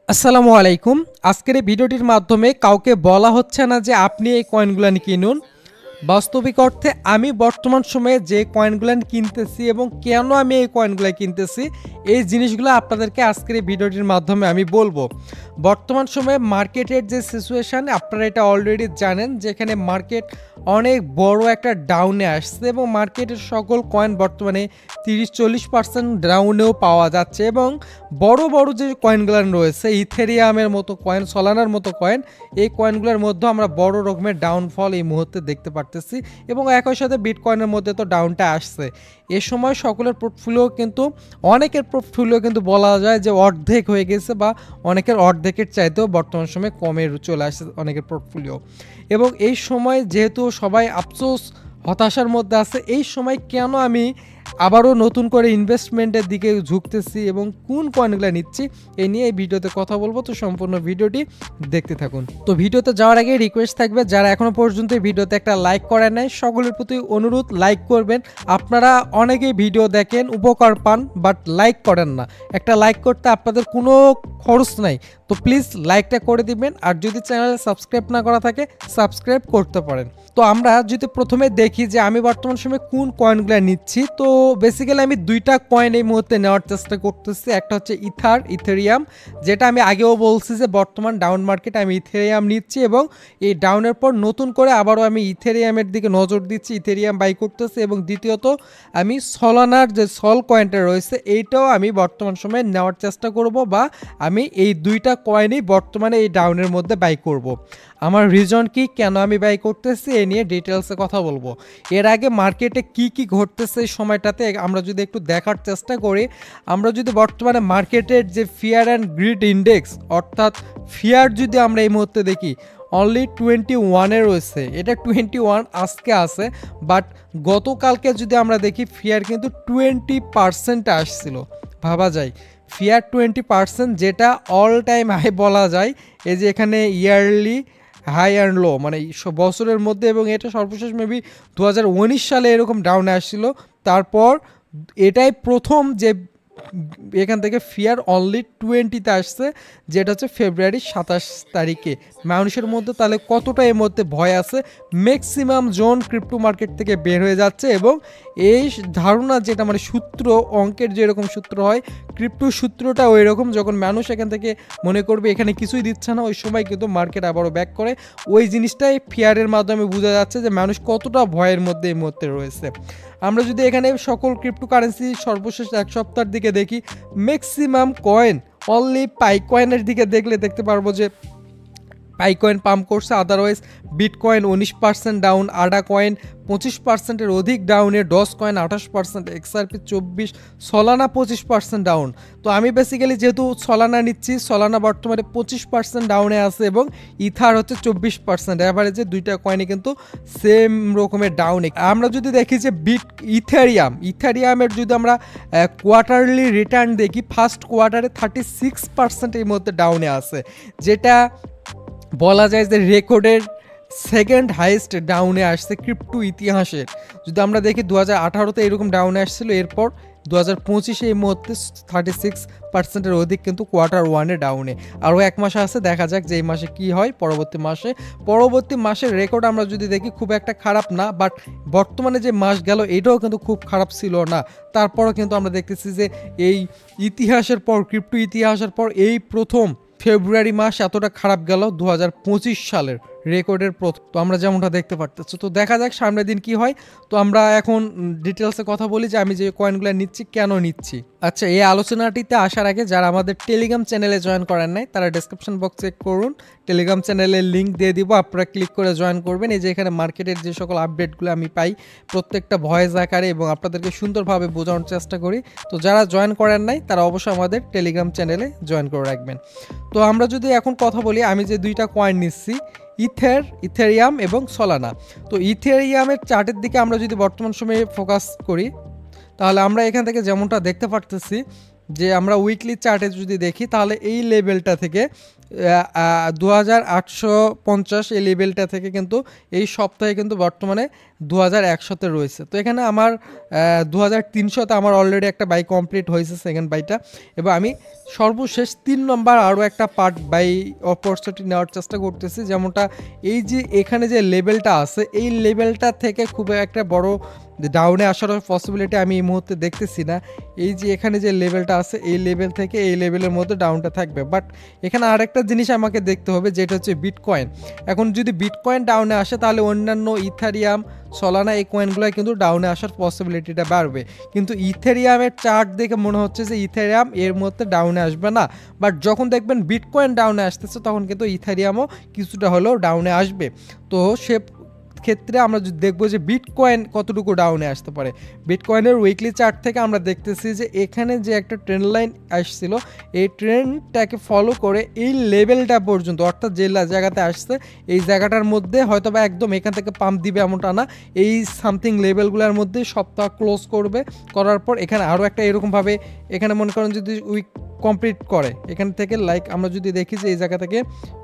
আসসালামু আলাইকুম। আজকের এই ভিডিওটির মাধ্যমে কাউকে বলা হচ্ছে না যে আপনি এই কয়েনগুলো কিনুন। বাস্তবিক অর্থে আমি বর্তমান সময়ে যে কয়েনগুলো কিনতেছি এবং কেন আমি এই কয়েনগুলো কিনতেছি, এই জিনিসগুলো আপনাদেরকে আজকের এই ভিডিওটির মাধ্যমে আমি বলবো। বর্তমান সময়ে মার্কেটের যে সিচুয়েশান আপনারা এটা অলরেডি জানেন, যেখানে মার্কেট অনেক বড় একটা ডাউনে আসছে এবং মার্কেটের সকল কয়েন বর্তমানে 30-40% ডাউনেও পাওয়া যাচ্ছে। এবং বড় বড় যে কয়েনগুলো রয়েছে, ইথেরিয়ামের মতো কয়েন, সলানার মতো কয়েন, এই কয়েনগুলোর মধ্যে আমরা বড় রকমের ডাউনফল এই মুহূর্তে দেখতে পারতেছি এবং একই সাথে বিটকয়েনের মধ্যে তো ডাউনটা আসছে। এ সময় সকলের পোর্টফোলিও কিন্তু, অনেকের পোর্টফোলিও কিন্তু বলা যায় যে অর্ধেক হয়ে গেছে, বা অনেকের অর্ধেকের চাইতেও বর্তমান সময়ে কমে চলে আসছে অনেকের পোর্টফোলিও। এবং এই সময় যেহেতু সবাই আফসোস, হতাশার মধ্যে আছে, এই সময় কেন আমি আবারও নতুন করে ইনভেস্টমেন্টের দিকে ঝুঁকতেছি এবং কোন কয়েনগুলো নিচ্ছি, এই নিয়ে এই ভিডিওতে কথা বলবো। তো সম্পূর্ণ ভিডিওটি দেখতে থাকুন। তো ভিডিওতে যাওয়ার আগে রিকোয়েস্ট থাকবে, যারা এখনো পর্যন্ত এই ভিডিওতে একটা লাইক করেন নাই, সকলের প্রতি অনুরোধ লাইক করবেন। আপনারা অনেকেই ভিডিও দেখেন, উপকার পান, বাট লাইক করেন না। একটা লাইক করতে আপনাদের কোনো খরচ নাই, তো প্লিজ লাইকটা করে দিবেন। আর যদি চ্যানেলে সাবস্ক্রাইব না করা থাকে, সাবস্ক্রাইব করতে পারেন। তো আমরা যদি প্রথমে দেখি যে আমি বর্তমান সময়ে কোন কয়েনগুলো নিচ্ছি, তো বেসিক্যালি আমি দুইটা কয়েন এই মুহূর্তে নেওয়ার চেষ্টা করতেছি। একটা হচ্ছে ইথেরিয়াম, যেটা আমি আগেও বলছি যে বর্তমান ডাউন মার্কেটে আমি ইথেরিয়াম নিচ্ছি এবং এই ডাউনের পর নতুন করে আবারও আমি ইথেরিয়ামের দিকে নজর দিচ্ছি, ইথেরিয়াম বাই করতেছি। এবং দ্বিতীয়ত আমি সলানার যে সল কয়েনটা রয়েছে, এইটাও আমি বর্তমান সময়ে নেওয়ার চেষ্টা করব, বা আমি এই দুইটা কয়েনই বর্তমানে এই ডাউনের মধ্যে বাই করব। আমার রিজন কি, কেন আমি বাই করতেছি, এ নিয়ে ডিটেলসে কথা বলবো। এর আগে মার্কেটে কি কি ঘটতেছে এই সময়টাতে আমরা যদি একটু দেখার চেষ্টা করি, আমরা যদি বর্তমানে মার্কেটের যে ফিয়ার অ্যান্ড গ্রিড ইন্ডেক্স, অর্থাৎ ফিয়ার যদি আমরা এই মুহূর্তে দেখি অনলি 21-এ রয়েছে, এটা 21 আজকে আছে, বাট গতকালকে যদি আমরা দেখি ফিয়ার কিন্তু 20% আসছিল। ভাবা যায় ফিয়ার 20%, যেটা অল টাইম হাই বলা যায়। এই যে এখানে ইয়ারলি হাই অ্যান্ড লো, মানে বছরের মধ্যে, এবং এটা সর্বশেষ মেবি 2019 সালে এরকম ডাউনে আসছিল। তারপর এটাই প্রথম যে এখান থেকে ফিয়ার অনলি 20-তে আসছে, যেটা হচ্ছে ফেব্রুয়ারি 27 তারিখে। মানুষের মধ্যে তাহলে কতটা এর মধ্যে ভয় আছে, ম্যাক্সিমাম জোন ক্রিপ্টো মার্কেট থেকে বের হয়ে যাচ্ছে। এবং এই ধারণা যেটা, মানে সূত্র, অঙ্কের যেরকম সূত্র হয়, ক্রিপ্টো সূত্রটা ওই রকম, যখন মানুষ এখান থেকে মনে করবে এখানে কিছুই দিচ্ছে না, ওই সময় কিন্তু মার্কেট আবারও ব্যাক করে। ওই জিনিসটাই ফিয়ারের মাধ্যমে বোঝা যাচ্ছে যে মানুষ কতটা ভয়ের মধ্যে এই মুহূর্তে রয়েছে। আমরা যদি এখানে সকল ক্রিপ্টোকারেন্সি সর্বশেষ এক সপ্তাহের দিকে দেখি, ম্যাক্সিমাম কয়েন অনলি পাই কয়েনের দিকে দেখলে দেখতে পারবো যে পাই কয়েন পাম্প করছে। আদারওয়াইজ বিটকয়েন 19% ডাউন, আডা কয়েন 25%-এর অধিক ডাউনে, ডস কয়েন 28%, এক্সআরপি 24, সলানা 25% ডাউন। তো আমি বেসিক্যালি যেহেতু সলানা নিচ্ছি, সলানা বর্তমানে 25% ডাউনে আছে এবং ইথার হচ্ছে 24%। অ্যাভারেজে দুইটা কয়েনে কিন্তু সেম রকমের ডাউনে। আমরা যদি দেখি যে ইথেরিয়ামের যদি আমরা কোয়ার্টারলি রিটার্ন দেখি, ফার্স্ট কোয়ার্টারে 36% এই মধ্যে ডাউনে আছে, যেটা বলা যায় যে রেকর্ডের সেকেন্ড হাইয়েস্ট ডাউনে আসছে ক্রিপ্টো ইতিহাসের। যদি আমরা দেখি 2018-তে এরকম ডাউনে আসছিল, এরপর 2025-এ এই মুহূর্তে 36%-এর অধিক কিন্তু কোয়ার্টার ওয়ানে ডাউনে। আরও এক মাস আছে, দেখা যাক যে এই মাসে কি হয়। পরবর্তী মাসের রেকর্ড আমরা যদি দেখি খুব একটা খারাপ না, বাট বর্তমানে যে মাস গেল এটাও কিন্তু খুব খারাপ ছিল না। তারপরও কিন্তু আমরা দেখতেছি যে এই ইতিহাসের পর, ক্রিপ্টো ইতিহাসের পর এই প্রথম ফেব্রুয়ারি মাস এতটা খারাপ গেল 2025 সালের রেকর্ডের প্রথম। তো আমরা যেমনটা দেখতে পারতেছি, তো দেখা যাক সামনের দিন কি হয়। তো আমরা এখন ডিটেলসে কথা বলি যে আমি যে কয়েনগুলো নিচ্ছি, কেন নিচ্ছি। আচ্ছা, এই আলোচনাটিতে আসার আগে যারা আমাদের টেলিগ্রাম চ্যানেলে জয়েন করেন নাই, তারা ডেসক্রিপশন বক্স চেক করুন, টেলিগ্রাম চ্যানেলের লিঙ্ক দিয়ে দিব, আপনারা ক্লিক করে জয়েন করবেন। এই যে এখানে মার্কেটের যে সকল আপডেটগুলো আমি পাই প্রত্যেকটা ভয়েস আকারে, এবং আপনাদেরকে সুন্দরভাবে বোঝানোর চেষ্টা করি। তো যারা জয়েন করেন নাই তারা অবশ্যই আমাদের টেলিগ্রাম চ্যানেলে জয়েন করে রাখবেন। তো আমরা যদি এখন কথা বলি, আমি যে দুইটা কয়েন নিচ্ছি, ইথেরিয়াম এবং সলানা। তো ইথেরিয়ামের চার্টের দিকে আমরা যদি বর্তমান সময়ে ফোকাস করি, তাহলে আমরা এখান থেকে যেমনটা দেখতে পারতেছি যে আমরা উইকলি চার্টে যদি দেখি, তাহলে এই লেভেলটা থেকে 2850 এই লেভেলটা থেকে কিন্তু এই সপ্তাহে কিন্তু বর্তমানে 2100-তে রয়েছে। তো এখানে আমার 2300-তে আমার অলরেডি একটা বাই কমপ্লিট হয়েছে, সেকেন্ড বাইটা, এবং আমি সর্বশেষ 3 নম্বর আরও একটা পার্ট বাই অপরচুনিটি নেওয়ার চেষ্টা করতেছি। যেমনটা এই যে এখানে যে লেভেলটা আছে, এই লেভেলটা থেকে খুব একটা বড় ডাউনে আসার পসিবিলিটি আমি এই মুহূর্তে দেখতেছি না। এই যে এখানে যে লেভেলটা আছে, এই লেভেল থেকে এই লেভেলের মধ্যে ডাউনটা থাকবে। বাট এখানে আরেকটা জিনিস আমাকে দেখতে হবে, যেটা হচ্ছে বিটকয়েন। এখন যদি বিটকয়েন ডাউনে আসে তাহলে অন্যান্য ইথারিয়াম, সলানা এই কয়েনগুলো কিন্তু ডাউনে আসার পসিবিলিটিটা বাড়বে। কিন্তু ইথেরিয়ামের চার্ট দেখে মনে হচ্ছে যে ইথেরিয়াম এর মধ্যে ডাউনে আসবে না। বাট যখন দেখবেন বিটকয়েন ডাউনে আসতেছে তখন কিন্তু ইথেরিয়ামও কিছুটা হলেও ডাউনে আসবে। তো সে ক্ষেত্রে আমরা যদি দেখবো যে বিটকয়েন কতটুকু ডাউনে আসতে পারে। বিটকয়েনের উইকলি চার্ট থেকে আমরা দেখতেছি যে এখানে যে একটা ট্রেন্ড লাইন আসছিল, এই ট্রেন্ডটাকে ফলো করে এই লেভেলটা পর্যন্ত, অর্থাৎ যে জায়গাতে আসছে এই জায়গাটার মধ্যে হয়তো বা একদম এখান থেকে পাম্প দিবে এমনটা না, এই সামথিং লেভেলগুলোর মধ্যে সপ্তাহ ক্লোজ করবে। করার পর এখানে আরও একটা এরকমভাবে, এখানে মনে করেন যদি উইক কমপ্লিট করে এখান থেকে, লাইক আমরা যদি দেখি যে এই জায়গা থেকে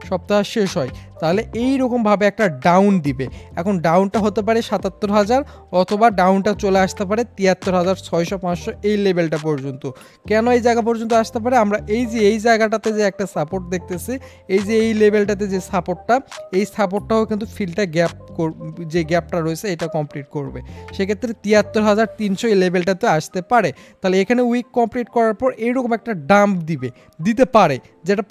সপ্তাহ শেষ হয়, তাহলে এইরকমভাবে একটা ডাউন দিবে। এখন ডাউনটা হতে পারে 77,000, অথবা ডাউনটা চলে আসতে পারে 73,600-500 এই লেভেলটা পর্যন্ত। কেন এই জায়গা পর্যন্ত আসতে পারে, আমরা এই যে এই জায়গাটাতে যে একটা সাপোর্ট দেখতেছি, এই যে এই লেভেলটাতে যে সাপোর্টটা, এই সাপোর্টটাও কিন্তু ফিল্ডটা গ্যাপ, যে গ্যাপটা রয়েছে এটা কমপ্লিট করবে। সেক্ষেত্রে 73,300 এই লেভেলটাতে আসতে পারে। তাহলে এখানে উইক কমপ্লিট করার পর এইরকম একটা ডাম্প দিতে পারে, যেটা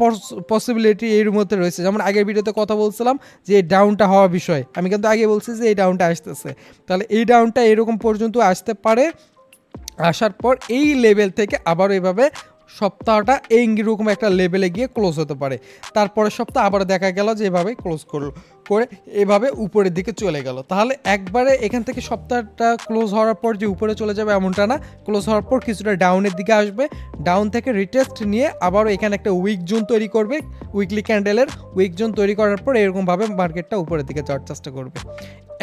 পসিবিলিটি এর মধ্যে রয়েছে। যেমন আগের ভিডিওতে কথা বলছিলাম যে এই ডাউনটা হওয়ার বিষয়ে, আমি কিন্তু আগে বলছি যে এই ডাউনটা আসতেছে। তাহলে এই ডাউনটা এরকম পর্যন্ত আসতে পারে। আসার পর এই লেভেল থেকে আবার এভাবে সপ্তাহটা এইরকম একটা লেভেলে গিয়ে ক্লোজ হতে পারে। তারপরে সপ্তাহ আবার দেখা গেল যে এভাবে ক্লোজ করে এভাবে উপরের দিকে চলে গেল। তাহলে একবারে এখান থেকে সপ্তাহটা ক্লোজ হওয়ার পর যে উপরে চলে যাবে এমনটা না, ক্লোজ হওয়ার পর কিছুটা ডাউনের দিকে আসবে, ডাউন থেকে রিটেস্ট নিয়ে আবারও এখানে একটা উইক জোন তৈরি করবে, উইকলি ক্যান্ডেলের উইক জোন তৈরি করার পর এরকমভাবে মার্কেটটা উপরের দিকে যাওয়ার চেষ্টা করবে।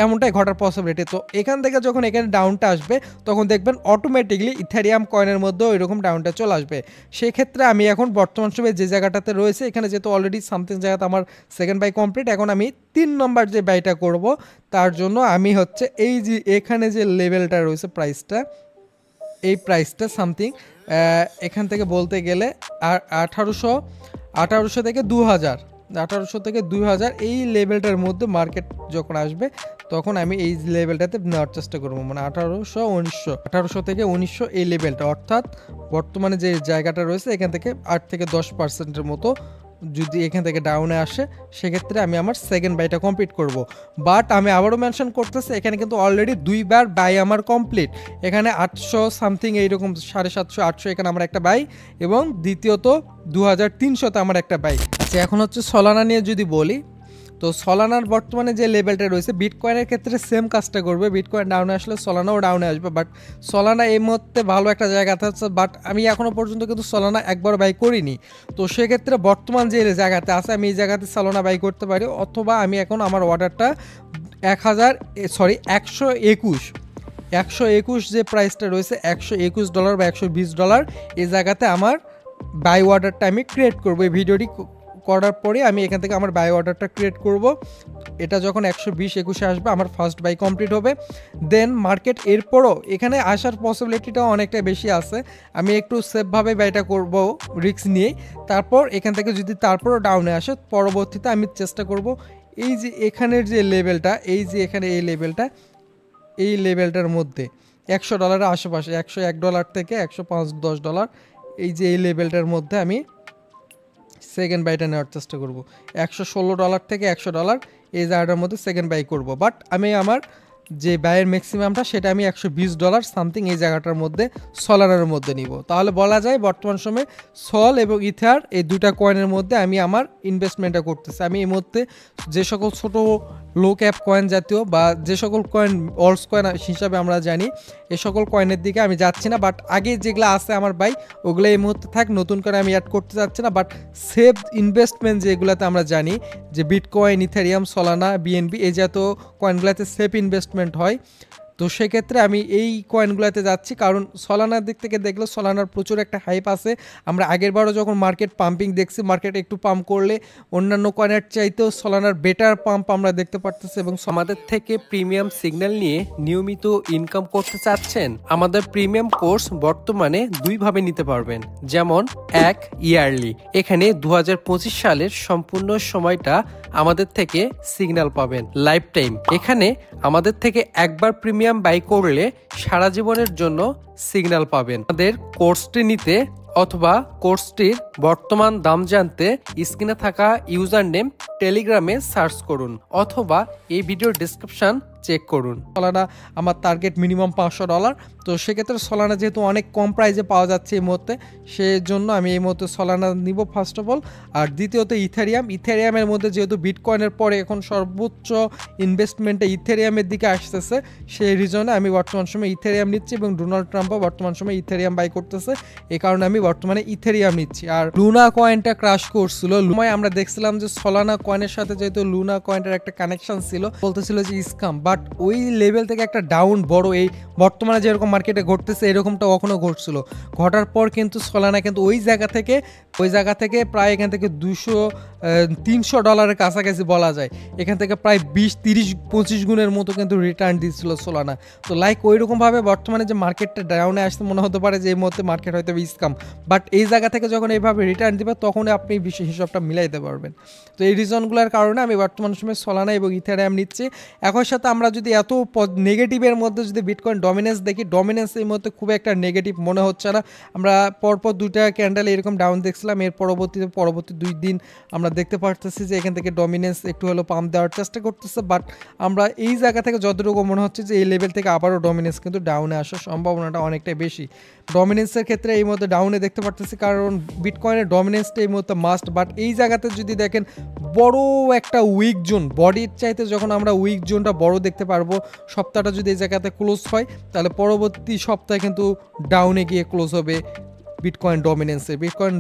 এমনটাই ঘটার পসিবিলিটি। তো এখান থেকে যখন এখানে ডাউনটা আসবে তখন দেখবেন অটোমেটিকলি ইথারিয়াম কয়েনের মধ্যেও এরকম ডাউনটা চলে আসবে। সেক্ষেত্রে আমি এখন বর্তমান সময়ে যে জায়গাটাতে রয়েছে, এখানে যেহেতু অলরেডি সামথিং জায়গাতে আমার সেকেন্ড বাই কমপ্লিট, এখন আমি 3 নম্বর যে বাইটা করব তার জন্য আমি হচ্ছে এই যে এখানে যে লেভেলটা রয়েছে প্রাইসটা, এই প্রাইসটা সামথিং এখান থেকে বলতে গেলে 1800 থেকে 2000, 1800 থেকে 2000 এই লেভেলটার মধ্যে মার্কেট যখন আসবে তখন আমি এই লেভেলটাতে নেওয়ার চেষ্টা করবো। মানে 1800 থেকে 1900 এই লেভেলটা, অর্থাৎ বর্তমানে যে জায়গাটা রয়েছে এখান থেকে 8 থেকে 10%-এর মতো যদি এখান থেকে ডাউনে আসে, সেক্ষেত্রে আমি আমার সেকেন্ড বাইটা কমপ্লিট করব। বাট আমি আবারও মেনশন করতেছি এখানে কিন্তু অলরেডি 2বার বাই আমার কমপ্লিট। এখানে 800 সামথিং এইরকম 750 800 এখানে আমার একটা বাই, এবং দ্বিতীয়ত 2300-তে আমার একটা বাই। আচ্ছা, এখন হচ্ছে সলানা নিয়ে যদি বলি, তো সলানার বর্তমানে যে লেভেলটা রয়েছে, বিটকয়েনের ক্ষেত্রে সেম কাজটা করবে। বিটকয়েন ডাউনে আসলে সলানাও ডাউনে আসবে। বাট সলানা এই মুহূর্তে ভালো একটা জায়গাতে আছে, বাট আমি এখনও পর্যন্ত কিন্তু সলানা একবার বাই করিনি। তো সেক্ষেত্রে বর্তমান যে জায়গাতে আছে আমি এই জায়গাতে সলানা বাই করতে পারি, অথবা আমি এখন আমার অর্ডারটা 121 যে প্রাইসটা রয়েছে $121 বা $120 এই জায়গাতে আমার বাই অর্ডারটা আমি ক্রিয়েট করবো। এই ভিডিওটি করার পরে আমি এখান থেকে আমার বাই অর্ডারটা ক্রিয়েট করব। এটা যখন 120-21 আসবে আমার ফার্স্ট বাই কমপ্লিট হবে। দেন মার্কেট এরপরও এখানে আসার পসিবিলিটিটাও অনেকটা বেশি আছে। আমি একটু সেফভাবে বাইটা করব রিস্ক নিয়ে। তারপর এখান থেকে যদি তারপরও ডাউনে আসে, পরবর্তীতে আমি চেষ্টা করব এই যে এখানের যে লেভেলটা, এই যে এখানে এই লেভেলটা, এই লেভেলটার মধ্যে $100 আশেপাশে, $101 থেকে $105-10, এই যে এই লেভেলটার মধ্যে আমি সেকেন্ড বাইটা নেওয়ার চেষ্টা করব। $116 থেকে $100 এই জায়গাটার মধ্যে সেকেন্ড বাই করব। বাট আমি আমার যে ব্যয়ের ম্যাক্সিমামটা সেটা আমি $120 সামথিং এই জায়গাটার মধ্যে সলানার মধ্যে নিব। তাহলে বলা যায় বর্তমান সময়ে সল এবং ইথার এই দুটা কয়েনের মধ্যে আমি আমার ইনভেস্টমেন্টটা করতেছি। আমি এই মধ্যে যে সকল ছোট লো ক্যাপ কয়েন জাতীয় বা যে সকল কয়েন অলস কয়েন হিসাবে আমরা জানি, এই সকল কয়েনের দিকে আমি যাচ্ছি না। বাট আগে যেগুলো আছে আমার ভাই ওগুলো এই মুহূর্তে থাক, নতুন করে আমি অ্যাড করতে যাচ্ছি না। বাট সেফ ইনভেস্টমেন্ট যেগুলোতে আমরা জানি যে বিটকয়েন, ইথেরিয়াম, সলানা, বিএনবি এই জাতীয় কয়েনগুলোতে সেফ ইনভেস্টমেন্ট হয়, তো সেক্ষেত্রে আমি এই কয়েনগুলোতে যাচ্ছি, কারণ সলানার দিক থেকে দেখলে সলানার প্রচুর একটা হাইপ আছে। আমরা আগেরবারও যখন মার্কেট পাম্পিং দেখছি, মার্কেট একটু পাম্প করলে অন্যান্য কয়েনের চাইতেও সলানার বেটার পাম্প আমরা দেখতে পারতেছি। এবং আমাদের থেকে প্রিমিয়াম সিগন্যাল নিয়ে নিয়মিত ইনকাম করতে চাচ্ছেন, আমাদের প্রিমিয়াম কোর্স বর্তমানে দুইভাবে নিতে পারবেন। যেমন এক, ইয়ারলি, এখানে 2025 সালের সম্পূর্ণ সময়টা আমাদের থেকে সিগন্যাল পাবেন লাইফ টাইম। এখানে আমাদের থেকে একবার প্রিমিয়াম বাই করলে সারা জীবনের জন্য সিগন্যাল পাবেন। আমাদের কোর্সটি নিতে অথবা কোর্সটির বর্তমান দাম জানতে স্ক্রিনে থাকা ইউজার নেম টেলিগ্রামে সার্চ করুন অথবা এই ভিডিওর ডেসক্রিপশন চেক করুন। সলানা আমার টার্গেট মিনিমাম $500। তো সেক্ষেত্রে সলানা যেহেতু অনেক কম প্রাইসে পাওয়া যাচ্ছে এই মুহূর্তে, সেজন্য আমি এই মুহূর্তে সলানা নিব ফার্স্ট অফ অল। আর দ্বিতীয়ত ইথেরিয়ামের মধ্যে যেহেতু বিটকয়েনের পরে এখন সর্বোচ্চ ইনভেস্টমেন্টে ইথেরিয়ামের দিকে আসতেছে, সেই রিজনে আমি বর্তমান সময় ইথেরিয়াম নিচ্ছি এবং ডোনাল্ড ট্রাম্পও বর্তমান সময় ইথেরিয়াম বাই করতেছে, এই কারণে আমি বর্তমানে ইথেরিয়াম নিচ্ছি। আর লুনা কয়েনটা ক্রাশ করছিল, আমরা দেখছিলাম যে সলানা কয়েনের সাথে যেহেতু লুনা কয়েনটার একটা কানেকশন ছিল, বলতেছিল যে স্ক্যাম, বাট ওই লেভেল থেকে একটা ডাউন বড় এই বর্তমানে যেরকম মার্কেটে ঘটতেছে এরকমটা কখনো ঘটছিল, ঘটার পর কিন্তু সলানা কিন্তু ওই জায়গা থেকে প্রায় এখান থেকে $200-300 কাছাকাছি বলা যায়, এখান থেকে প্রায় 20-30-25 গুণের মতো কিন্তু রিটার্ন দিচ্ছিল সলানা। তো লাইক ওই রকমভাবে বর্তমানে যে মার্কেটটা ডাউনে আসতে মনে হতে পারে যে এই মুহূর্তে মার্কেট হয়তো স্ক্যাম, বাট এই জায়গা থেকে যখন এইভাবে রিটার্ন দিবে তখন আপনি হিসাবটা মিলাইতে পারবেন। তো এই রিজনগুলোর কারণে আমি বর্তমান সময় সলানা এবং ইথেরিয়াম নিচ্ছি। একই সাথে আমরা যদি এত নেগেটিভের মধ্যে যদি বিটকয়েন ডমিনেন্স দেখি, ডমিনেন্স এই মধ্যে খুব একটা নেগেটিভ মনে হচ্ছে না। আমরা পরপর 2টা ক্যান্ডেল এরকম ডাউন দেখছিলাম, এর পরবর্তী 2 দিন আমরা দেখতে পারতেছি যে এখান থেকে ডমিনেন্স একটু হলো পাম্প দেওয়ার চেষ্টা করতেছে, বাট আমরা এই জায়গা থেকে যতটুকু মনে হচ্ছে যে এই লেভেল থেকে আবারও ডমিনেন্স কিন্তু ডাউনে আসার সম্ভাবনাটা অনেকটাই বেশি। ডমিনেন্সের ক্ষেত্রে এই মধ্যে ডাউনে দেখতে পারতেছি, কারণ বিটকয়েনের ডমিনেন্সটা এই মুহূর্তে মাস্ট, বাট এই জায়গাতে যদি দেখেন বড় একটা উইক জোন, বডির চাইতে যখন আমরা উইক জোনটা বড় দেখতে পারবো, সপ্তাহটা যদি এই জায়গাতে ক্লোজ হয় তাহলে পরবর্তী সপ্তাহে কিন্তু ডাউনে গিয়ে ক্লোজ হবে বিটকয়েন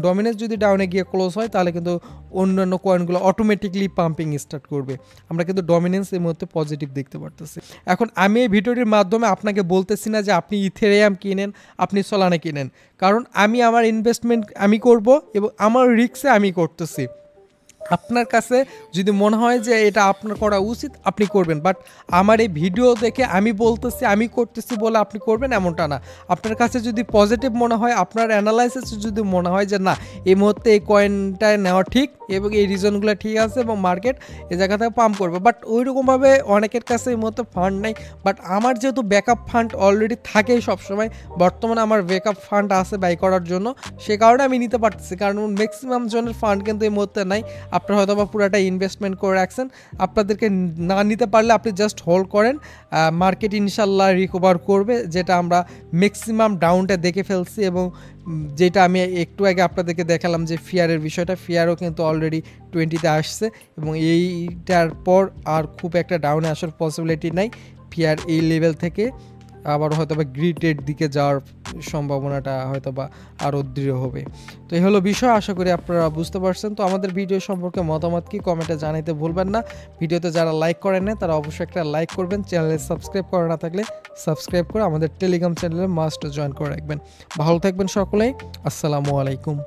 ডমিনেন্স যদি ডাউনে গিয়ে ক্লোজ হয় তাহলে কিন্তু অন্যান্য কয়েনগুলো অটোমেটিকলি পাম্পিং স্টার্ট করবে। আমরা কিন্তু ডমিনেন্স এই মুহূর্তে পজিটিভ দেখতে পারতেছি। এখন আমি এই ভিডিওটির মাধ্যমে আপনাকে বলতেছি না যে আপনি ইথেরিয়াম কিনেন, আপনি সলানা কিনেন, কারণ আমি আমার ইনভেস্টমেন্ট আমি করব এবং আমার রিস্কে আমি করতেছি। আপনার কাছে যদি মনে হয় যে এটা আপনার করা উচিত আপনি করবেন, বাট আমার এই ভিডিও দেখে আমি বলতেছি আমি করতেছি বলে আপনি করবেন এমনটা না। আপনার কাছে যদি পজিটিভ মনে হয়, আপনার অ্যানালাইসিস যদি মনে হয় যে না এই মুহূর্তে এই কয়েনটা নেওয়া ঠিক এবং এই রিজনগুলো ঠিক আছে এবং মার্কেট এই জায়গা থেকে পাম্প করবে, বাট ওইরকমভাবে অনেকের কাছে এই মুহূর্তে ফান্ড নেই, বাট আমার যেহেতু ব্যাকআপ ফান্ড অলরেডি থাকে সবসময়, বর্তমানে আমার ব্যাকআপ ফান্ড আছে বাই করার জন্য, সে কারণে আমি নিতে পারতেছি, কারণ ম্যাক্সিমাম জনের ফান্ড কিন্তু এই মুহূর্তে নাই। আপনারা হয়তো বা পুরাটা ইনভেস্টমেন্ট করে রাখছেন, আপনাদেরকে না নিতে পারলে আপনি জাস্ট হোল্ড করেন, মার্কেট ইনশাল্লাহ রিকভার করবে, যেটা আমরা ম্যাক্সিমাম ডাউনটা দেখে ফেলছি। এবং যেটা আমি একটু আগে আপনাদেরকে দেখালাম যে ফিয়ারের বিষয়টা, ফিয়ারও কিন্তু অলরেডি 20-তে আসছে এবং এইটার পর আর খুব একটা ডাউনে আসার পসিবিলিটি নাই। ফিয়ার এই লেভেল থেকে আবার হয়তো বা গ্রিটের দিকে যাওয়ার সম্ভাবনাটা হয়তো বা আরও দৃঢ় হবে। তো এই হলো বিষয়, আশা করি আপনারা বুঝতে পারছেন। তো আমাদের ভিডিও সম্পর্কে মতামত কি কমেন্টে জানাতে ভুলবেন না। ভিডিওতে যারা লাইক করেন না তারা অবশ্যই একটা লাইক করবেন, চ্যানেলে সাবস্ক্রাইব করা না থাকলে সাবস্ক্রাইব করে আমাদের টেলিগ্রাম চ্যানেলে মাস্ট জয়েন করে রাখবেন। ভালো থাকবেন সকলেই, আসসালামু আলাইকুম।